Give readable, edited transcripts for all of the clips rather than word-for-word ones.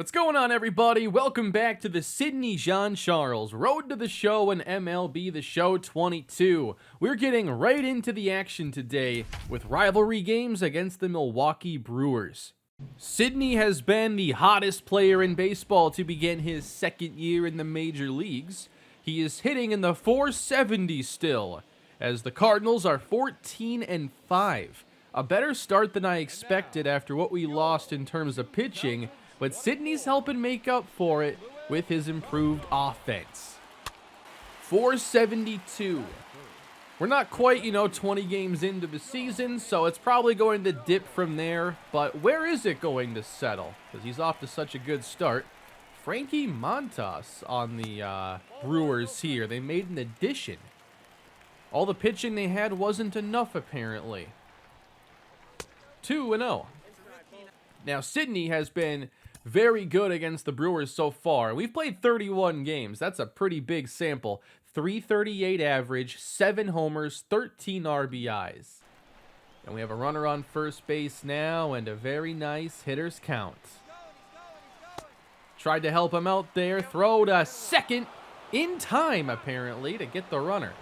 What's going on, everybody? Welcome back to the Sidney Jean-Charles Road to the Show and MLB The Show 22. We're getting right into the action today with rivalry games against the Milwaukee Brewers. Sidney has been the hottest player in baseball to begin his second year in the major leagues. He is hitting in the 470s still, as the Cardinals are 14-5. A better start than I expected after what we lost in terms of pitching, but Sidney's helping make up for it with his improved offense. 472. We're not quite, 20 games into the season, so it's probably going to dip from there, but where is it going to settle? Because he's off to such a good start. Frankie Montas on the Brewers here. They made an addition. All the pitching they had wasn't enough, apparently. 2-0. Now, Sidney has been very good against the Brewers so far. We've played 31 games. That's a pretty big sample. 338 average, 7 homers, 13 RBIs. And we have a runner on first base now and a very nice hitter's count. Tried to help him out there. Throw to second in time, apparently, to get the runner.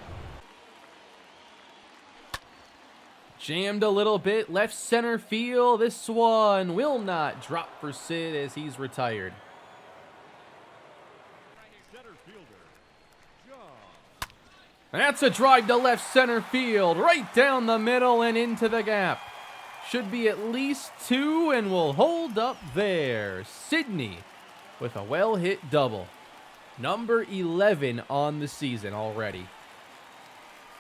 Jammed a little bit, left center field. This one will not drop for Sid as he's retired. That's a drive to left center field, right down the middle and into the gap. Should be at least 2 and will hold up there. Sidney with a well-hit double. Number 11 on the season already.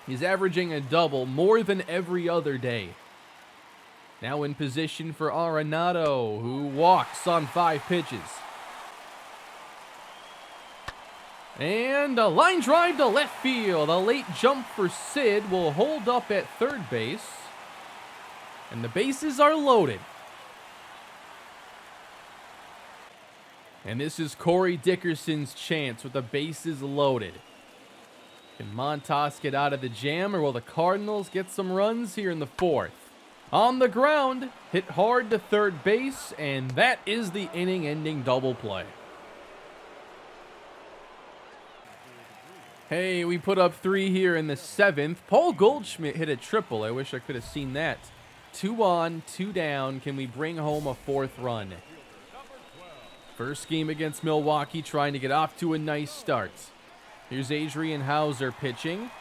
He's averaging a double more than every other day. Now in position for Arenado, who walks on 5 pitches. And a line drive to left field. A late jump for Sid will hold up at third base. And the bases are loaded. And this is Corey Dickerson's chance with the bases loaded. Can Montas get out of the jam, or will the Cardinals get some runs here in the 4th? On the ground, hit hard to third base, and that is the inning-ending double play. Hey, we put up 3 here in the 7th. Paul Goldschmidt hit a triple. I wish I could have seen that. 2 on, 2 down. Can we bring home a 4th run? First game against Milwaukee, trying to get off to a nice start. Here's Adrian Hauser pitching.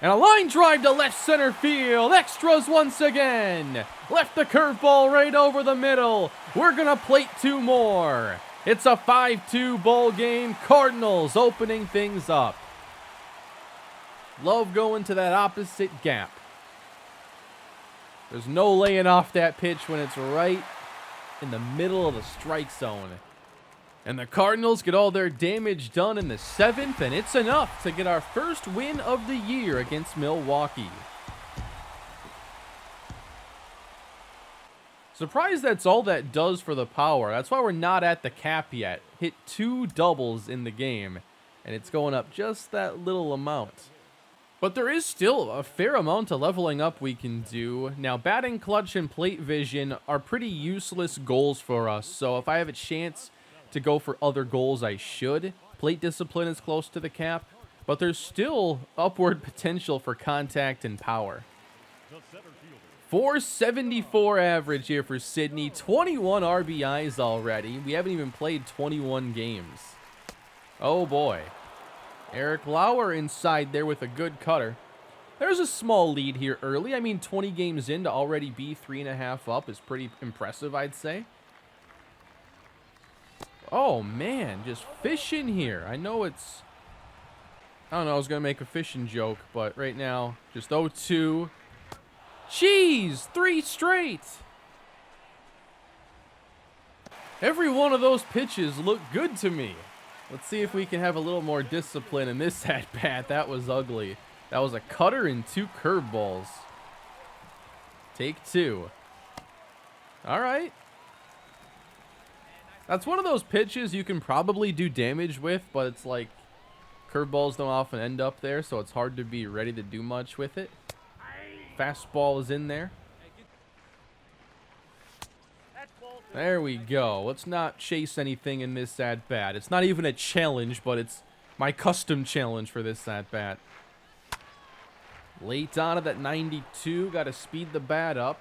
And a line drive to left center field. Extras once again. Left the curveball right over the middle. We're going to plate 2 more. It's a 5-2 ball game. Cardinals opening things up. Love going to that opposite gap. There's no laying off that pitch when it's right in the middle of the strike zone. And the Cardinals get all their damage done in the 7th, and it's enough to get our first win of the year against Milwaukee. Surprised that's all that does for the power. That's why we're not at the cap yet. Hit 2 doubles in the game, and it's going up just that little amount. But there is still a fair amount of leveling up we can do. Now, batting clutch and plate vision are pretty useless goals for us, so if I have a chance to go for other goals, I should. Plate discipline is close to the cap, but there's still upward potential for contact and power. 474 average here for Sidney. 21 RBIs already. We haven't even played 21 games. Oh boy. Eric Lauer inside there with a good cutter. There's a small lead here early. I mean, 20 games in to already be 3.5 up is pretty impressive, I'd say. Oh, man, just fishing here. I know it's... I don't know, I was going to make a fishing joke, but right now, just 0-2. Jeez, 3 straight. Every one of those pitches looked good to me. Let's see if we can have a little more discipline in this at-bat. That was ugly. That was a cutter and 2 curveballs. Take 2. All right. That's one of those pitches you can probably do damage with, but it's like curveballs don't often end up there, so it's hard to be ready to do much with it. Fastball is in there. There we go. Let's not chase anything in this at-bat. It's not even a challenge, but it's my custom challenge for this at-bat. Late on it at 92. Got to speed the bat up.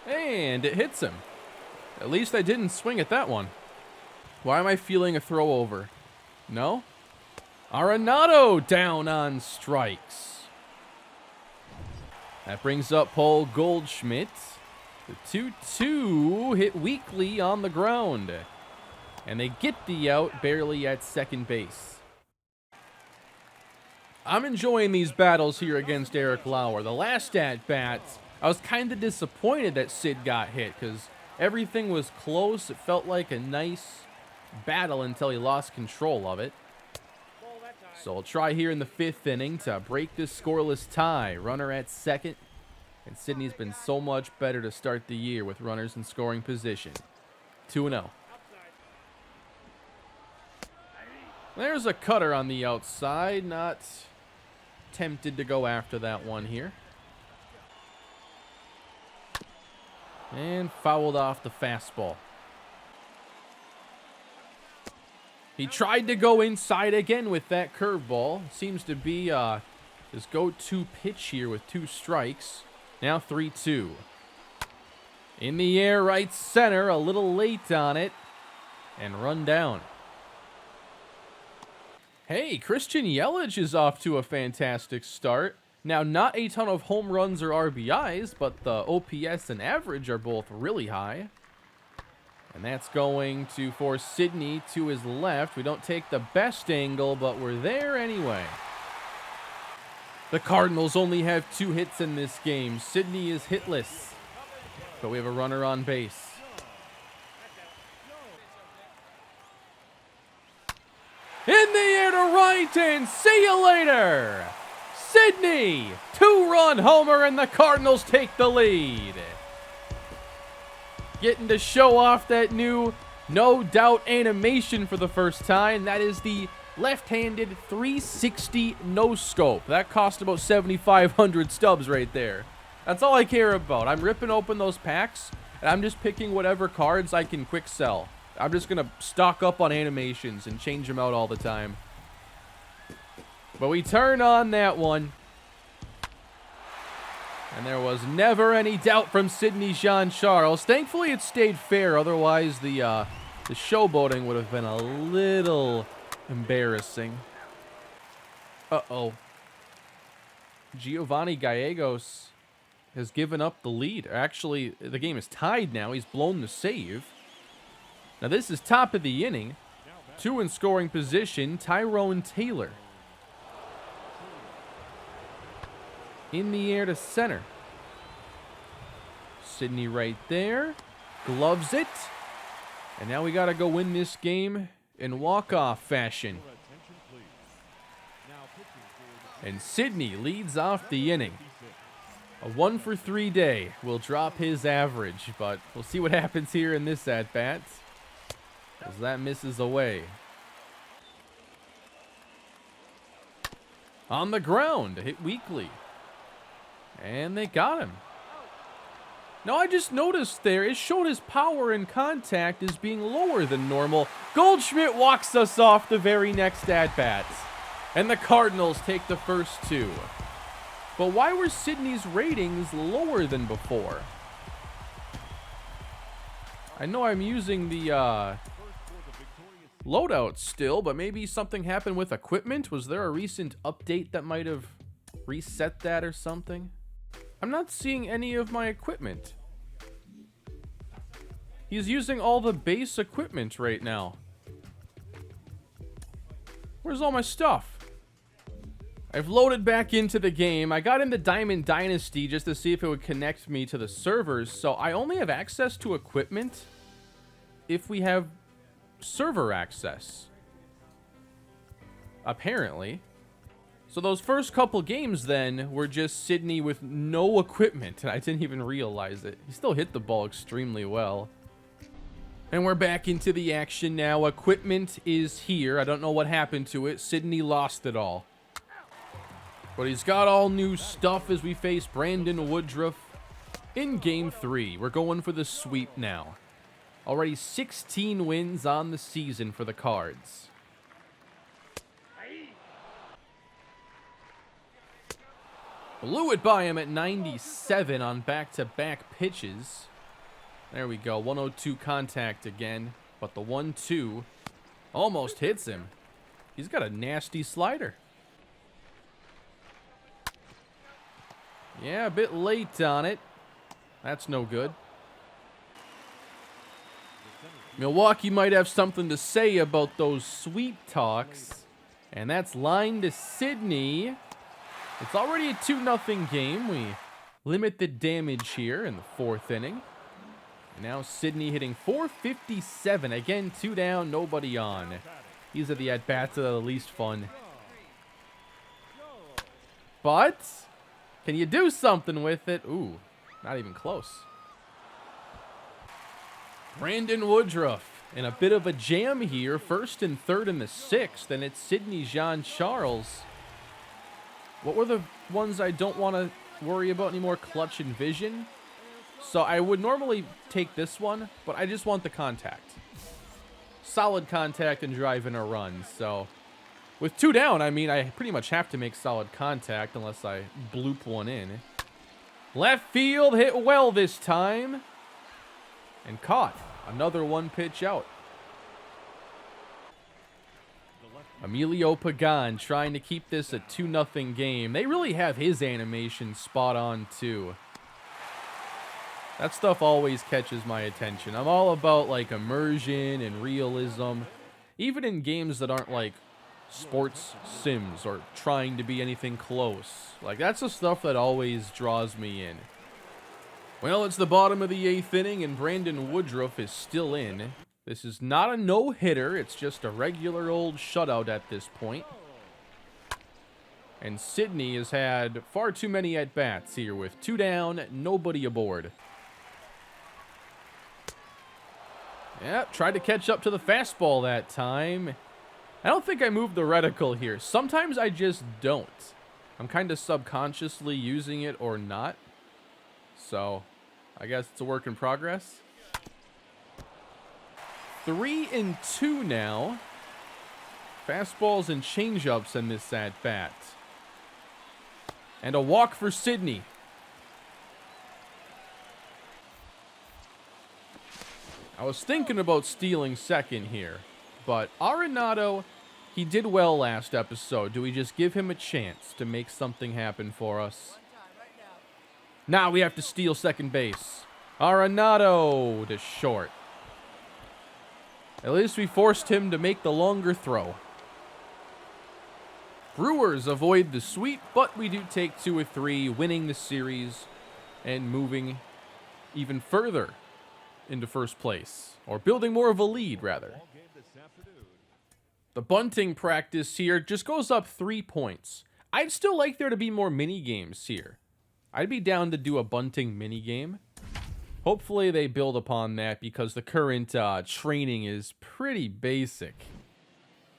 And it hits him. At least I didn't swing at that one. Why am I feeling a throw over? No? Arenado down on strikes. That brings up Paul Goldschmidt. The 2-2 hit weakly on the ground. And they get the out barely at second base. I'm enjoying these battles here against Eric Lauer. The last at-bat, I was kind of disappointed that Sid got hit because everything was close. It felt like a nice battle until he lost control of it. So I'll try here in the 5th inning to break this scoreless tie. Runner at second. And Sydney's been so much better to start the year with runners in scoring position. 2-0. There's a cutter on the outside. Not tempted to go after that one here. And fouled off the fastball. He tried to go inside again with that curveball. Seems to be his go-to pitch here with 2 strikes. Now 3-2. In the air, right center. A little late on it. And run down. Hey, Christian Yelich is off to a fantastic start. Now, not a ton of home runs or RBIs, but the OPS and average are both really high. And that's going to force Sydney to his left. We don't take the best angle, but we're there anyway. The Cardinals only have 2 hits in this game. Sydney is hitless, but we have a runner on base. In the air to right, and see you later. Sydney, 2-run homer, and the Cardinals take the lead. Getting to show off that new no doubt animation for the first time. That is the left-handed 360 no scope. That cost about 7,500 stubs right there. That's all I care about. I'm ripping open those packs, and I'm just picking whatever cards I can quick sell. I'm just going to stock up on animations and change them out all the time. But we turn on that one. And there was never any doubt from Sydney Jean-Charles. Thankfully, it stayed fair. Otherwise, the showboating would have been a little embarrassing. Uh-oh. Giovanni Gallegos has given up the lead. Actually, the game is tied now. He's blown the save. Now, this is top of the inning. 2 in scoring position, Tyrone Taylor. In the air to center. Sydney right there. Gloves it. And now we got to go win this game in walk-off fashion. And Sydney leads off the inning. A 1-for-3 day will drop his average, but we'll see what happens here in this at-bat, as that misses away. On the ground, hit weakly. And they got him. Now, I just noticed there, it showed his power in contact as being lower than normal. Goldschmidt walks us off the very next at-bat. And the Cardinals take the first 2. But why were Sydney's ratings lower than before? I know I'm using the loadout still, but maybe something happened with equipment? Was there a recent update that might have reset that or something? I'm not seeing any of my equipment. He's using all the base equipment right now. Where's all my stuff? I've loaded back into the game. I got into Diamond Dynasty just to see if it would connect me to the servers, so I only have access to equipment if we have server access. Apparently. So those first couple games then were just Sydney with no equipment, and I didn't even realize it. He still hit the ball extremely well. And we're back into the action now. Equipment is here. I don't know what happened to it. Sydney lost it all. But he's got all new stuff as we face Brandon Woodruff. In Game 3, we're going for the sweep now. Already 16 wins on the season for the Cards. Blew it by him at 97 on back-to-back pitches. There we go, 102 contact again, but the 1-2 almost hits him. He's got a nasty slider. Yeah, a bit late on it. That's no good. Milwaukee might have something to say about those sweep talks. And that's line to Sydney. It's already a 2-0 game. We limit the damage here in the 4th inning. And now Sydney hitting .457. Again, 2 down, nobody on. These are the at-bats that are the least fun. But can you do something with it? Ooh, not even close. Brandon Woodruff in a bit of a jam here. 1st and 3rd in the 6th. And it's Sydney Jean-Charles. What were the ones I don't want to worry about anymore? Clutch and vision. So I would normally take this one, but I just want the contact. Solid contact and driving a run. So with 2 down, I mean, I pretty much have to make solid contact unless I bloop one in. Left field hit well this time. And caught. Another 1 pitch out. Emilio Pagan trying to keep this a 2-0 game. They really have his animation spot on too. That stuff always catches my attention. I'm all about like immersion and realism. Even in games that aren't like sports sims or trying to be anything close. Like that's the stuff that always draws me in. Well, it's the bottom of the 8th inning and Brandon Woodruff is still in. This is not a no-hitter. It's just a regular old shutout at this point. And Sydney has had far too many at-bats here with 2 down, nobody aboard. Yeah, tried to catch up to the fastball that time. I don't think I moved the reticle here. Sometimes I just don't. I'm kind of subconsciously using it or not. So, I guess it's a work in progress. 3-2 now. Fastballs and changeups in this at-bat. And a walk for Sydney. I was thinking about stealing second here, but Arenado, he did well last episode. Do we just give him a chance to make something happen for us? Now we have to steal second base. Arenado to short. At least we forced him to make the longer throw. Brewers avoid the sweep, but we do take 2 of 3, winning the series and moving even further into first place, or building more of a lead, rather. The bunting practice here just goes up 3 points. I'd still like there to be more mini games here. I'd be down to do a bunting mini game. Hopefully they build upon that because the current training is pretty basic.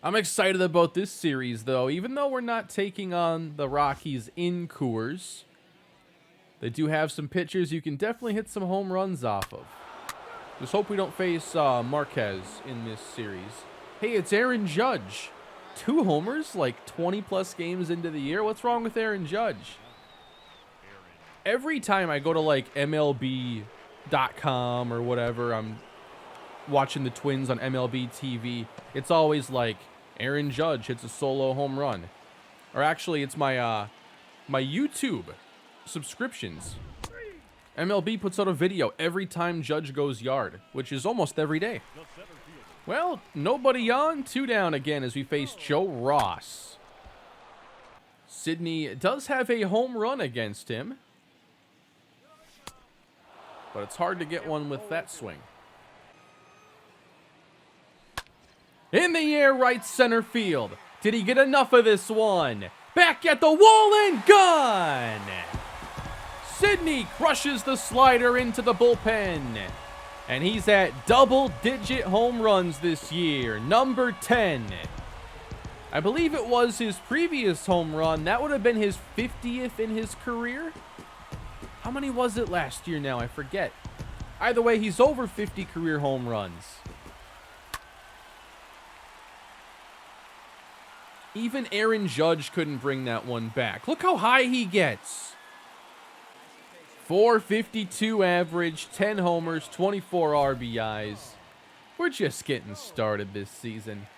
I'm excited about this series, though. Even though we're not taking on the Rockies in Coors, they do have some pitchers you can definitely hit some home runs off of. Just hope we don't face Marquez in this series. Hey, it's Aaron Judge. 2 homers, like 20-plus games into the year. What's wrong with Aaron Judge? Every time I go to, like, MLB.com or whatever, I'm watching the Twins on MLB TV, it's always like Aaron Judge hits a solo home run. Or actually, it's my my YouTube subscriptions. MLB puts out a video every time Judge goes yard, which is almost every day. Well, nobody on, 2 down again as we face Joe Ross. Sydney does have a home run against him, but it's hard to get one with that swing. In the air, right center field. Did he get enough of this one? Back at the wall and gone! Sydney crushes the slider into the bullpen. And he's at double-digit home runs this year, number 10. I believe it was his previous home run. That would have been his 50th in his career. How many was it last year now? I forget. Either way, he's over 50 career home runs. Even Aaron Judge couldn't bring that one back. Look how high he gets. 452 average, 10 homers, 24 RBIs. We're just getting started this season.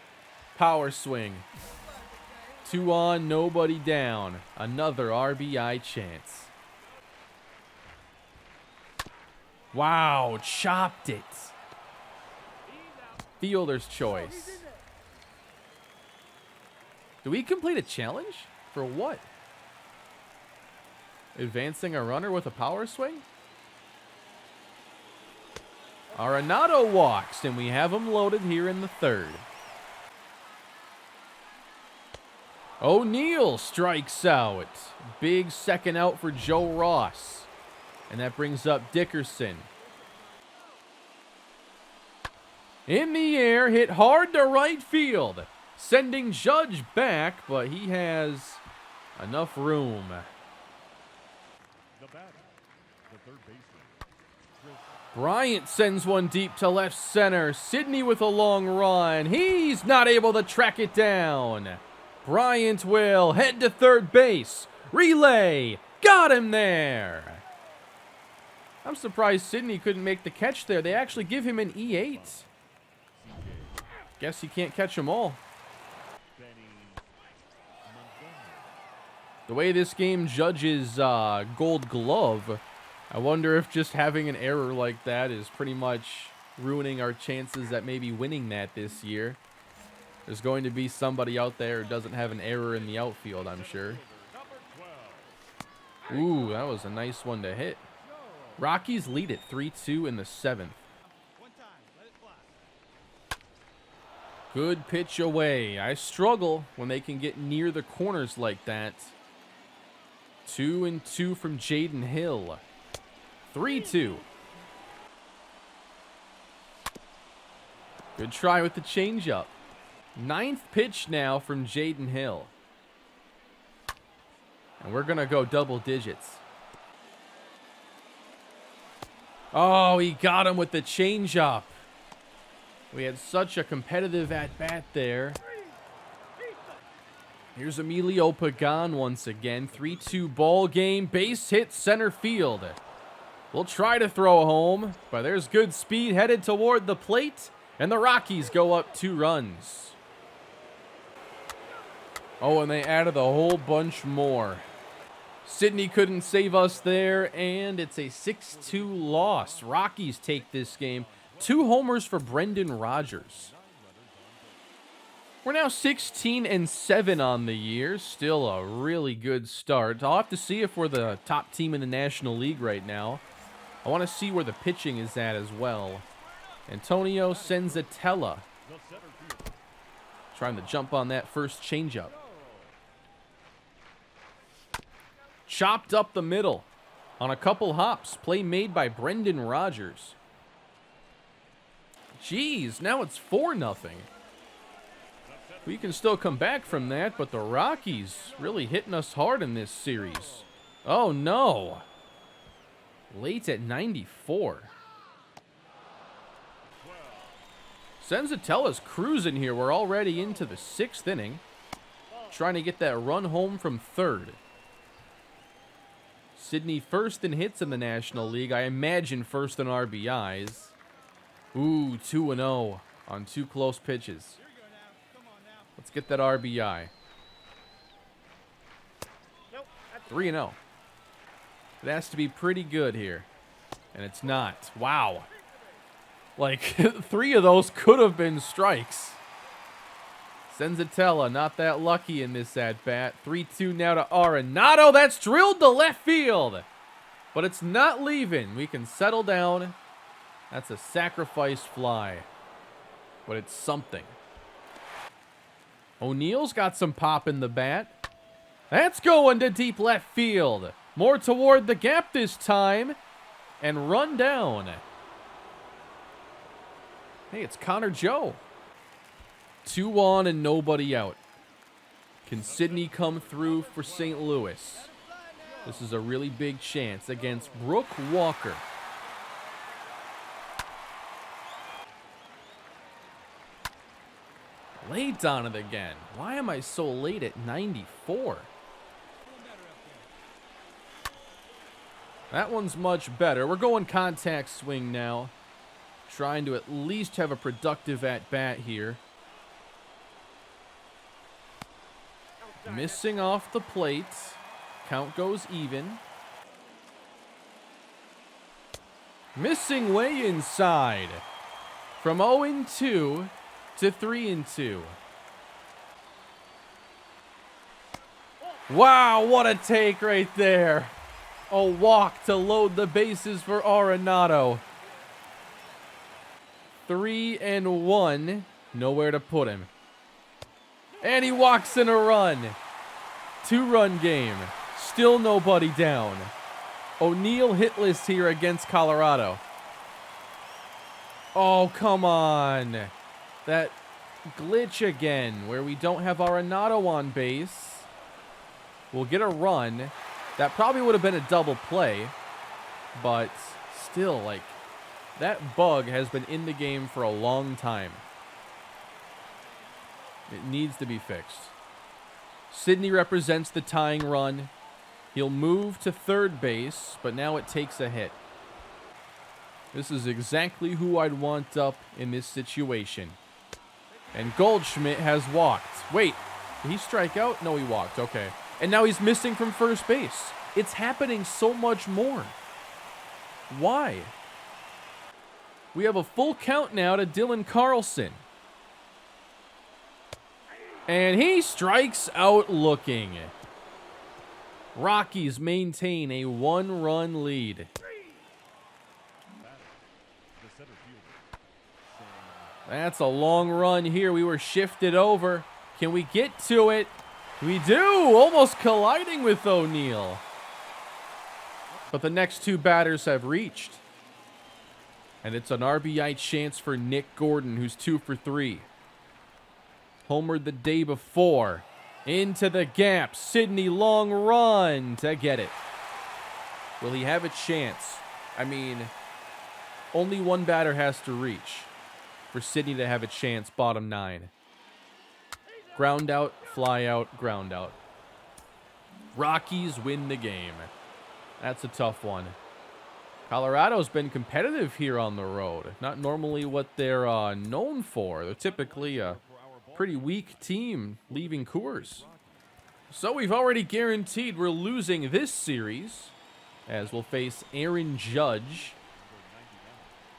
Power swing. 2 on, nobody down. Another RBI chance. Wow, chopped it. Fielder's choice. Do we complete a challenge? For what? Advancing a runner with a power swing? Arenado walks, and we have him loaded here in the 3rd. O'Neill strikes out. Big second out for Joe Ross. And that brings up Dickerson. In the air, hit hard to right field. Sending Judge back, but he has enough room. Bryant sends one deep to left center. Sidney with a long run. He's not able to track it down. Bryant will head to third base. Relay. Got him there. I'm surprised Sidney couldn't make the catch there. They actually give him an E8. Guess he can't catch them all. The way this game judges Gold Glove, I wonder if just having an error like that is pretty much ruining our chances at maybe winning that this year. There's going to be somebody out there who doesn't have an error in the outfield, I'm sure. Ooh, that was a nice one to hit. Rockies lead it 3-2 in the 7th. Good pitch away. I struggle when they can get near the corners like that. 2-2 from Jaden Hill. 3-2. Good try with the changeup. 9th pitch now from Jaden Hill. And we're going to go double digits. Oh, he got him with the changeup. We had such a competitive at-bat there. Here's Emilio Pagan once again. 3-2 ball game. Base hit center field. We'll try to throw home, but there's good speed headed toward the plate, and the Rockies go up 2 runs. Oh, and they added a whole bunch more. Sidney couldn't save us there, and it's a 6-2 loss. Rockies take this game. 2 homers for Brendan Rodgers. We're now 16-7 on the year. Still a really good start. I'll have to see if we're the top team in the National League right now. I want to see where the pitching is at as well. Antonio Senzatella trying to jump on that first changeup. Chopped up the middle on a couple hops. Play made by Brendan Rodgers. Jeez, now it's 4-0. We can still come back from that, but the Rockies really hitting us hard in this series. Oh, no. Late at 94. Senzatella's cruising here. We're already into the 6th inning. Trying to get that run home from 3rd. Sidney first in hits in the National League. I imagine first in RBIs. Ooh, 2-0 on 2 close pitches. Let's get that RBI. 3-0. It has to be pretty good here. And it's not. Wow. Like, 3 of those could have been strikes. Senzatella not that lucky in this at-bat. 3-2 now to Arenado. That's drilled to left field. But it's not leaving. We can settle down. That's a sacrifice fly. But it's something. O'Neill's got some pop in the bat. That's going to deep left field. More toward the gap this time. And run down. Hey, it's Connor Joe. 2 on and nobody out. Can Sidney come through for St. Louis? This is a really big chance against Brooke Walker. Late on it again. Why am I so late at 94? That one's much better. We're going contact swing now. Trying to at least have a productive at-bat here. Missing off the plate. Count goes even. Missing way inside. From 0-2 to 3-2. Wow, what a take right there. A walk to load the bases for Arenado. 3-1. Nowhere to put him. And he walks in a run. 2-run game. Still nobody down. O'Neill hitless here against Colorado. Oh, come on. That glitch again where we don't have Arenado on base. We'll get a run. That probably would have been a double play. But still, like, that bug has been in the game for a long time. It needs to be fixed. Sidney represents the tying run. He'll move to third base, but now it takes a hit. This is exactly who I'd want up in this situation. And Goldschmidt has walked. Wait, did he strike out? No, he walked. Okay. And now he's missing from first base. It's happening so much more. Why? We have a full count now to Dylan Carlson. And he strikes out looking. Rockies maintain a 1-run lead. That's a long run here. We were shifted over. Can we get to it? We do! Almost colliding with O'Neill. But the next two batters have reached. And it's an RBI chance for Nick Gordon, who's 2 for 3. Homered the day before. Into the gap. Sidney, long run to get it. Will he have a chance? I mean, only one batter has to reach for Sidney to have a chance, bottom 9. Ground out, fly out, ground out. Rockies win the game. That's a tough one. Colorado's been competitive here on the road. Not normally what they're known for. They're typically a pretty weak team leaving Coors. So we've already guaranteed we're losing this series, as we'll face Aaron Judge.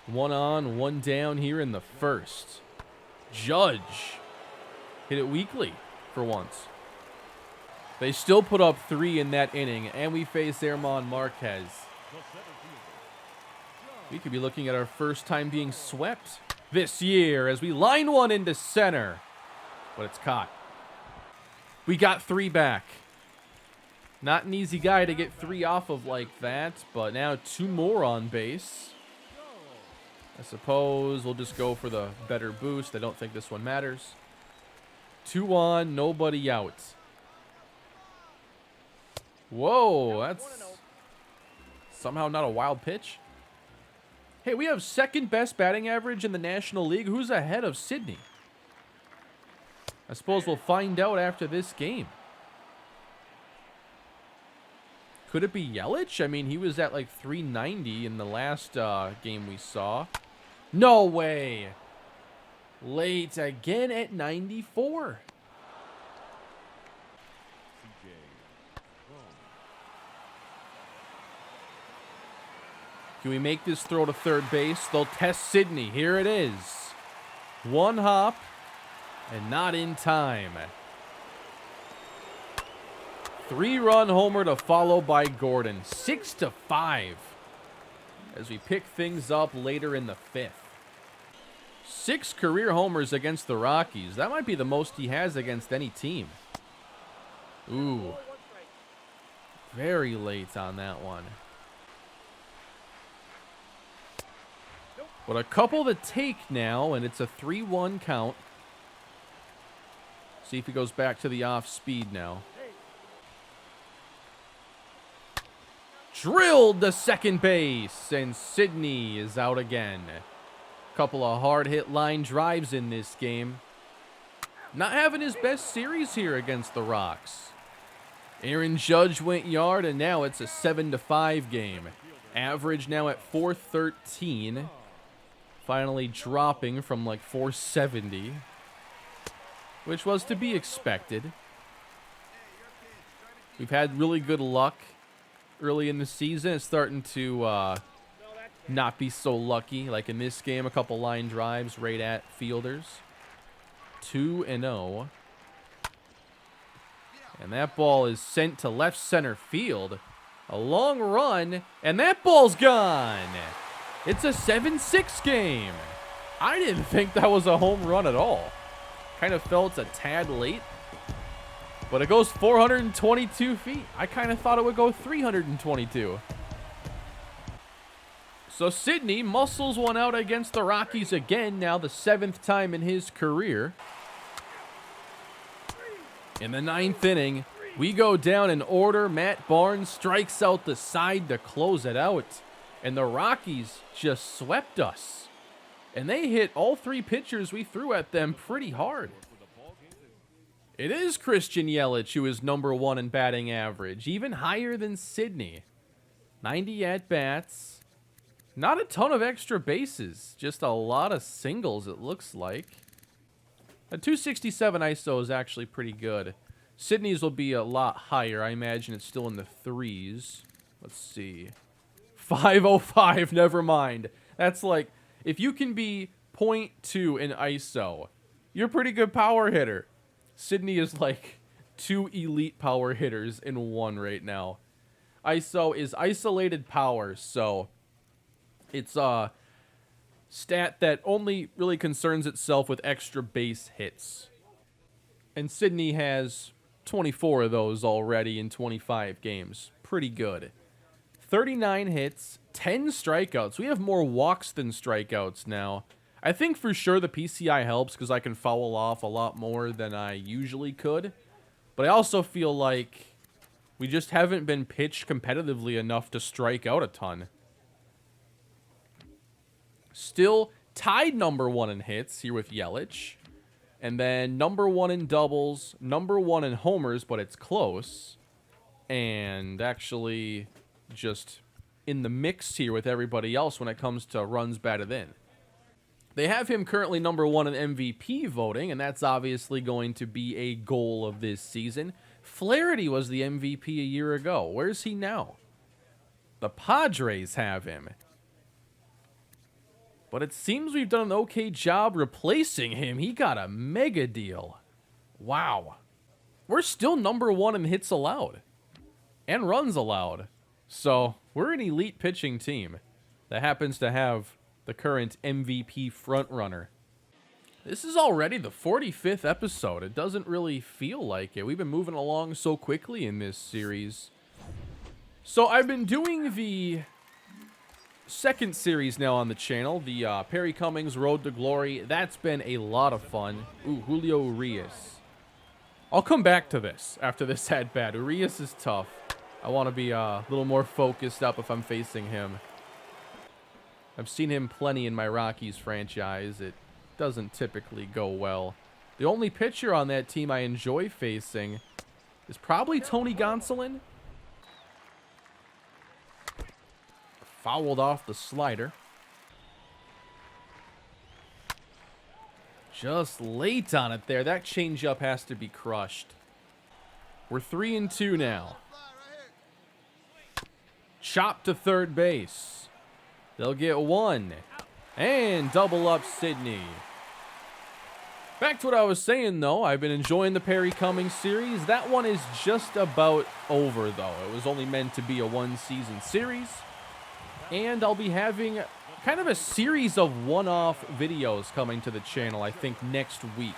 1 on, 1 down here in the first. Judge hit it weakly for once. They still put up 3 in that inning, and we face German Marquez. We could be looking at our first time being swept this year as we line one into center. But it's caught. We got 3 back. Not an easy guy to get 3 off of like that, but now 2 more on base. I suppose we'll just go for the better boost. I don't think this one matters. 2 on, nobody out. Whoa, that's somehow not a wild pitch. Hey, we have second best batting average in the National League. Who's ahead of Sidney? I suppose we'll find out after this game. Could it be Yelich? I mean, he was at like 390 in the last game we saw. No way. Late again at 94. Can we make this throw to third base? They'll test Sidney. Here it is. 1 hop. And not in time. 3-run homer to follow by Gordon. 6-5. As we pick things up later in the 5th. 6 career homers against the Rockies. That might be the most he has against any team. Ooh. Very late on that one. But a couple to take now, and it's a 3-1 count. See if he goes back to the off speed now. Drilled to second base, and Sidney is out again. Couple of hard hit line drives in this game. Not having his best series here against the Rocks. Aaron Judge went yard, and now it's a 7-5 game. Average now at 413. Finally dropping from like 470, which was to be expected. We've had really good luck early in the season. It's starting to not be so lucky. Like in this game, a couple line drives right at fielders. 2-0. And that ball is sent to left center field. A long run, and that ball's gone. It's a 7-6 game. I didn't think that was a home run at all. Kind of felt a tad late. But it goes 422 feet. I kind of thought it would go 322. So Sidney muscles one out against the Rockies again, now the 7th time in his career. In the 9th inning, we go down in order. Matt Barnes strikes out the side to close it out. And the Rockies just swept us. And they hit all 3 pitchers we threw at them pretty hard. It is Christian Yelich who is number 1 in batting average, even higher than Sidney. 90 at-bats. Not a ton of extra bases, just a lot of singles it looks like. A 267 ISO is actually pretty good. Sidney's will be a lot higher. I imagine it's still in the 3s. Let's see. 505, never mind. That's like, if you can be 0.2 in ISO, you're a pretty good power hitter. Sidney is like 2 elite power hitters in 1 right now. ISO is isolated power, so it's a stat that only really concerns itself with extra base hits. And Sidney has 24 of those already in 25 games. Pretty good. 39 hits, 10 strikeouts. We have more walks than strikeouts now. I think for sure the PCI helps because I can foul off a lot more than I usually could. But I also feel like we just haven't been pitched competitively enough to strike out a ton. Still tied number 1 in hits here with Yelich. And then number 1 in doubles, number 1 in homers, but it's close. And actually just in the mix here with everybody else when it comes to runs batted in. They have him currently number 1 in MVP voting, and that's obviously going to be a goal of this season. Flaherty was the MVP a year ago. Where's he now? The Padres have him. But it seems we've done an okay job replacing him. He got a mega deal. Wow. We're still number 1 in hits allowed. And runs allowed. So, we're an elite pitching team that happens to have the current MVP frontrunner. This is already the 45th episode. It doesn't really feel like it. We've been moving along so quickly in this series. So, I've been doing the 2nd series now on the channel, the Perry Cummings Road to Glory. That's been a lot of fun. Ooh, Julio Urias. I'll come back to this after this at-bat. Urias is tough. I want to be a little more focused up if I'm facing him. I've seen him plenty in my Rockies franchise. It doesn't typically go well. The only pitcher on that team I enjoy facing is probably Tony Gonsolin. Fouled off the slider. Just late on it there. That changeup has to be crushed. We're 3-2 now. Chop to third base. They'll get 1. And double up Sidney. Back to what I was saying, though. I've been enjoying the Perry Cummings series. That one is just about over, though. It was only meant to be a 1-season series. And I'll be having kind of a series of one-off videos coming to the channel, I think, next week.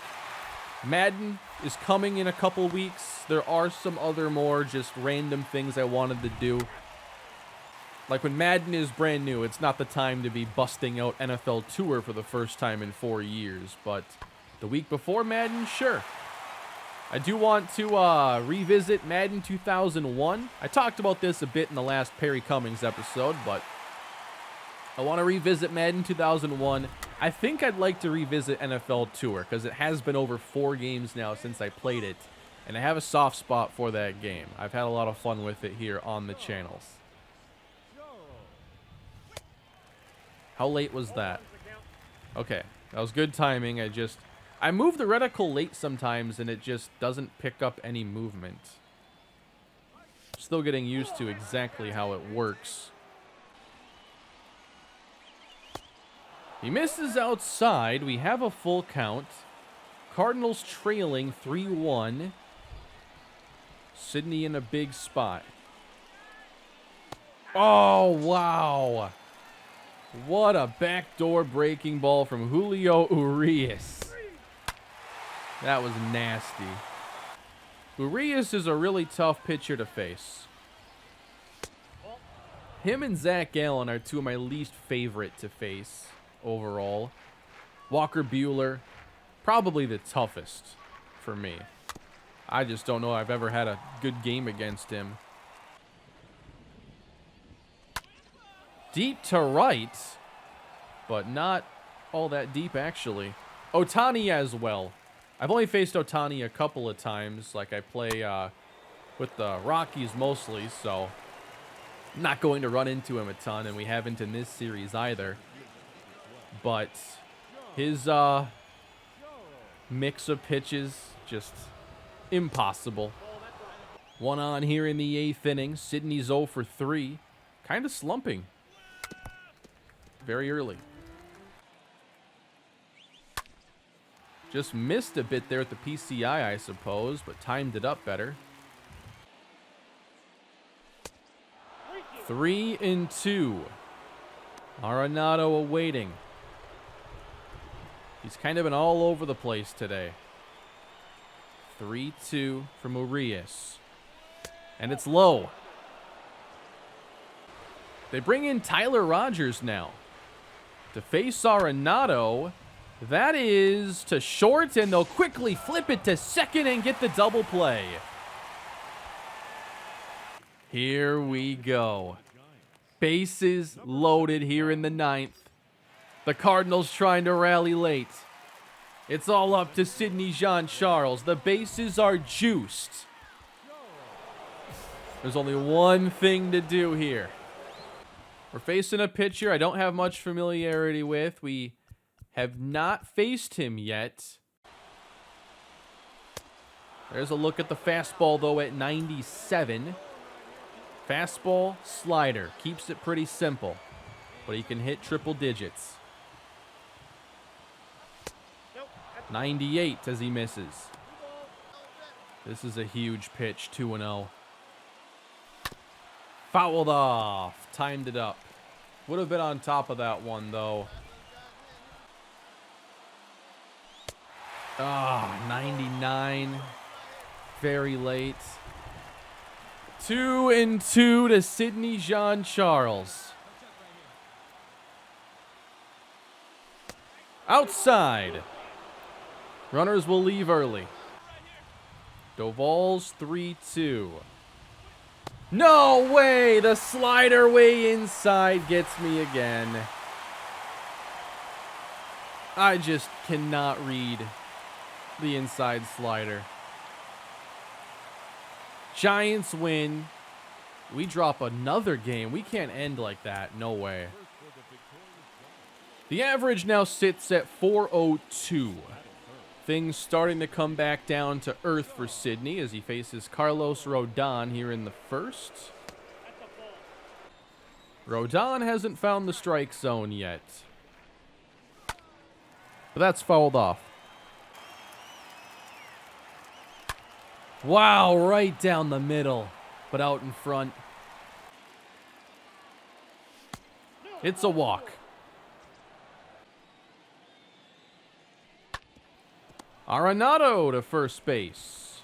Madden is coming in a couple weeks. There are some other more just random things I wanted to do. Like when Madden is brand new, it's not the time to be busting out NFL Tour for the first time in 4 years. But the week before Madden, sure. I do want to revisit Madden 2001. I talked about this a bit in the last Perry Cummings episode, but I want to revisit Madden 2001. I think I'd like to revisit NFL Tour because it has been over 4 games now since I played it, and I have a soft spot for that game. I've had a lot of fun with it here on the channels. How late was that? Okay, that was good timing. I move the reticle late sometimes, and it just doesn't pick up any movement. Still getting used to exactly how it works. He misses outside. We have a full count. Cardinals trailing 3-1. Sydney in a big spot. Oh, wow. What a backdoor breaking ball from Julio Urias. That was nasty. Urias is a really tough pitcher to face. Him and Zach Allen are 2 of my least favorite to face overall. Walker Buehler, probably the toughest for me. I just don't know I've ever had a good game against him. Deep to right, but not all that deep actually. Ohtani as well. I've only faced Ohtani a couple of times. Like I play with the Rockies mostly, so I'm not going to run into him a ton, and we haven't in this series either. But his mix of pitches, just impossible. 1 on here in the 8th inning. Sydney's 0 for 3. Kind of slumping. Very early. Just missed a bit there at the PCI, I suppose, but timed it up better. 3-2. Arenado awaiting. He's kind of been all over the place today. 3-2 from Urias. And it's low. They bring in Tyler Rogers now to face Arenado. That is to short, and they'll quickly flip it to second and get the double play. Here we go. Bases loaded here in the 9th. The Cardinals trying to rally late. It's all up to Sydney Jean-Charles. The bases are juiced. There's only one thing to do here. We're facing a pitcher I don't have much familiarity with. We have not faced him yet. There's a look at the fastball, though, at 97. Fastball, slider. Keeps it pretty simple, but he can hit triple digits. 98 as he misses. This is a huge pitch, 2-0. Fouled off. Timed it up. Would have been on top of that one, though. 99. Very late. 2-2 to Sydney Jean-Charles. Outside. Runners will leave early. Doval's 3-2. No way! The slider way inside gets me again. I just cannot read the inside slider. Giants win. We drop another game. We can't end like that. No way. The average now sits at 402. Things starting to come back down to earth for Sydney as he faces Carlos Rodon here in the 1st. Rodon hasn't found the strike zone yet. But that's fouled off. Wow, right down the middle, but out in front. It's a walk. Arenado to first base.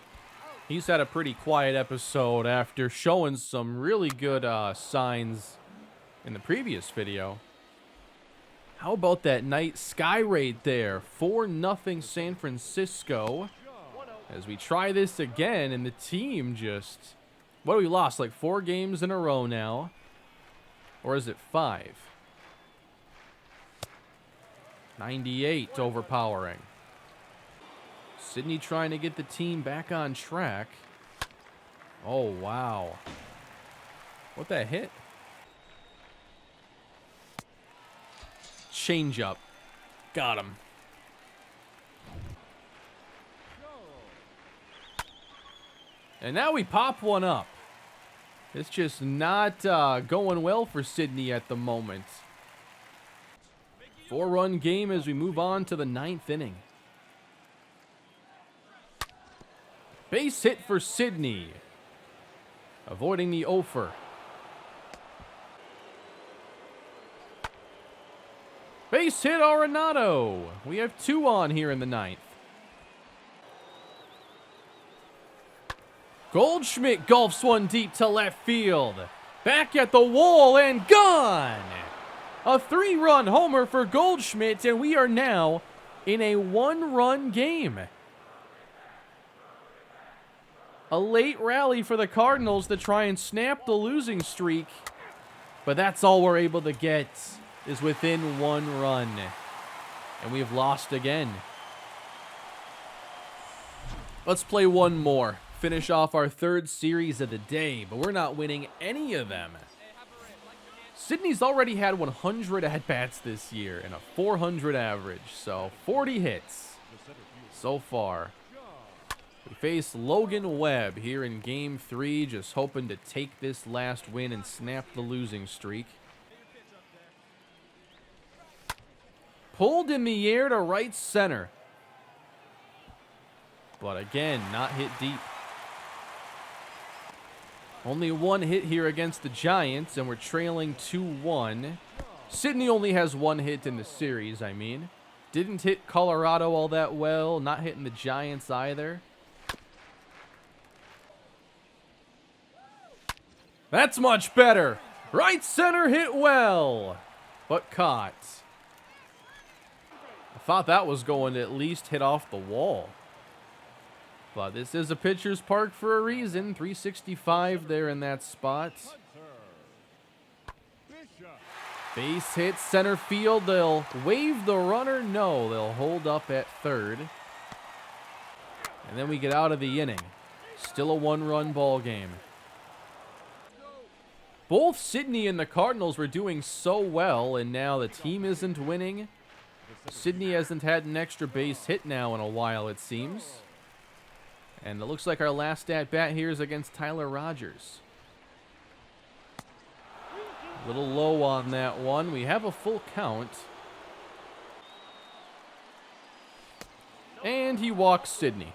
He's had a pretty quiet episode after showing some really good signs in the previous video. How about that night sky raid there? 4-0 San Francisco. As we try this again, and the team just... What do we lost? Like 4 games in a row now. Or is it 5? 98 overpowering. Sydney trying to get the team back on track. Oh, wow. What that hit? Change up. Got him. And now we pop one up. It's just not going well for Sydney at the moment. 4-run game as we move on to the 9th inning. Base hit for Sydney. Avoiding the offer. Base hit Arenado. We have 2 on here in the 9th. Goldschmidt gulfs one deep to left field. Back at the wall and gone. A 3-run homer for Goldschmidt, and we are now in a 1-run game. A late rally for the Cardinals to try and snap the losing streak, but that's all we're able to get is within 1 run, and we've lost again. Let's play one more. Finish off our 3rd series of the day, but we're not winning any of them. Sydney's already had 100 at-bats this year and a 400 average, so 40 hits so far. We face Logan Webb here in Game 3, just hoping to take this last win and snap the losing streak. Pulled in the air to right center. But again, not hit deep. Only 1 hit here against the Giants, and we're trailing 2-1. Sydney only has 1 hit in the series, I mean. Didn't hit Colorado all that well, not hitting the Giants either. That's much better. Right center hit well, but caught. I thought that was going to at least hit off the wall. But this is a pitcher's park for a reason. 365 there in that spot. Base hit center field. They'll wave the runner. No, they'll hold up at 3rd. And then we get out of the inning. Still a 1-run ball game. Both Sydney and the Cardinals were doing so well, and now the team isn't winning. Sydney hasn't had an extra base hit now in a while, it seems. And it looks like our last at-bat here is against Tyler Rogers. A little low on that one. We have a full count. And he walks Sydney.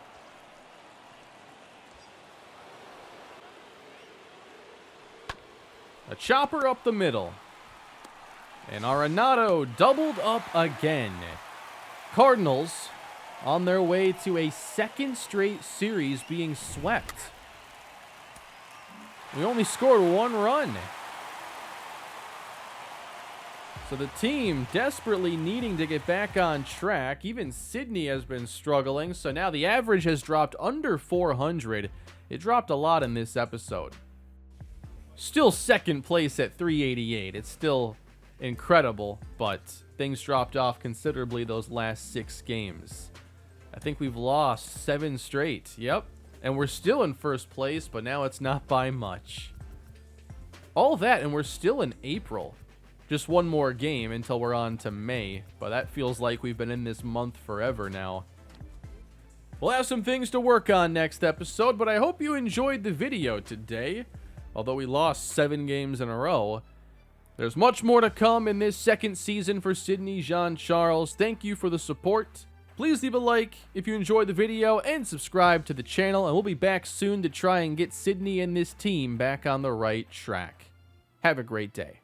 A chopper up the middle. And Arenado doubled up again. Cardinals on their way to a 2nd straight series being swept. We only scored 1 run. So the team desperately needing to get back on track. Even Sydney has been struggling. So now the average has dropped under 400. It dropped a lot in this episode. Still 2nd place at 388. It's still incredible, but things dropped off considerably those last 6 games. I think we've lost 7 straight. Yep. And we're still in 1st place, but now it's not by much. All that, and we're still in April. Just 1 more game until we're on to May, but that feels like we've been in this month forever now. We'll have some things to work on next episode, but I hope you enjoyed the video today. Although we lost 7 games in a row, there's much more to come in this 2nd season for Sydney Jean-Charles. Thank you for the support. Please leave a like if you enjoyed the video and subscribe to the channel, and we'll be back soon to try and get Sydney and this team back on the right track. Have a great day.